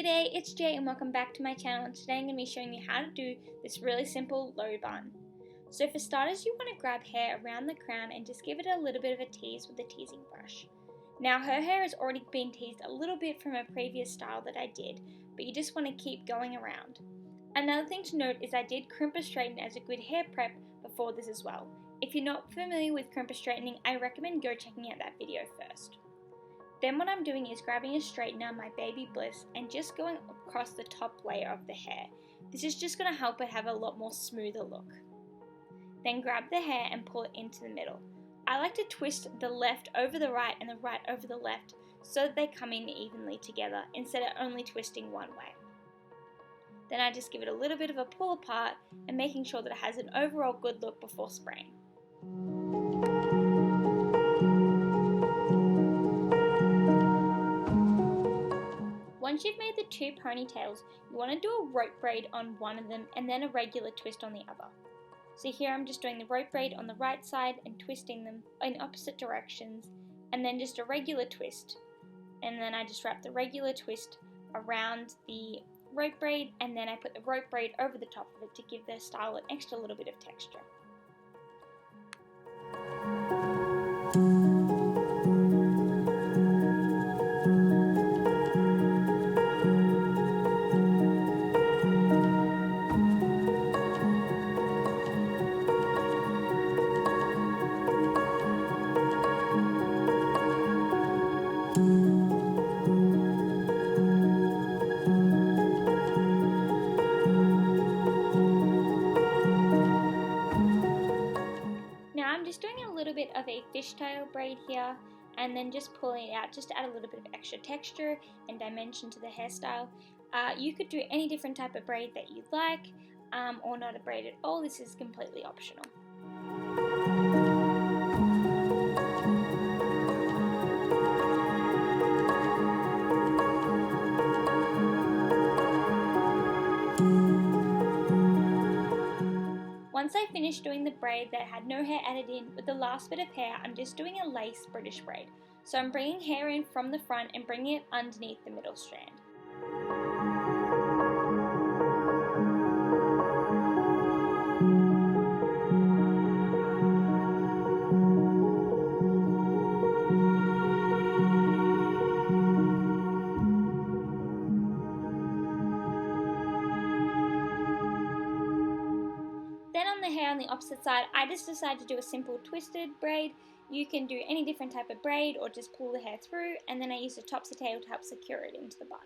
G'day, it's Jay and welcome back to my channel, and today I'm going to be showing you how to do this really simple low bun. So for starters, you want to grab hair around the crown and just give it a little bit of a tease with a teasing brush. Now her hair has already been teased a little bit from a previous style that I did, but you just want to keep going around. Another thing to note is I did crimper straighten as a good hair prep before this as well. If you're not familiar with crimper straightening, I recommend go checking out that video first. Then what I'm doing is grabbing a straightener, my Baby Bliss, and just going across the top layer of the hair. This is just going to help it have a lot more smoother look. Then grab the hair and pull it into the middle. I like to twist the left over the right and the right over the left so that they come in evenly together instead of only twisting one way. Then I just give it a little bit of a pull apart and making sure that it has an overall good look before spraying. Once you've made the two ponytails, you want to do a rope braid on one of them and then a regular twist on the other. So here I'm just doing the rope braid on the right side and twisting them in opposite directions, and then just a regular twist. And then I just wrap the regular twist around the rope braid, and then I put the rope braid over the top of it to give the style an extra little bit of texture. Now I'm just doing a little bit of a fishtail braid here, and then just pulling it out just to add a little bit of extra texture and dimension to the hairstyle. You could do any different type of braid that you like, or not a braid at all. This is completely optional. Once I finished doing the braid that had no hair added in, with the last bit of hair, I'm just doing a lace British braid. So I'm bringing hair in from the front and bringing it underneath the middle strand. Then on the hair on the opposite side, I just decided to do a simple twisted braid. You can do any different type of braid or just pull the hair through, and then I used a topsy-tail to help secure it into the bun.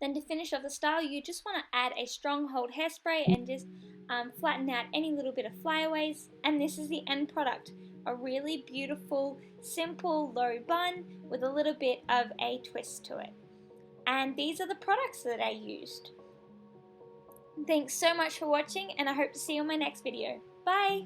Then to finish off the style, you just want to add a strong hold hairspray and just flatten out any little bit of flyaways, and this is the end product. A really beautiful, simple low bun with a little bit of a twist to it. And these are the products that I used. Thanks so much for watching, and I hope to see you on my next video. Bye!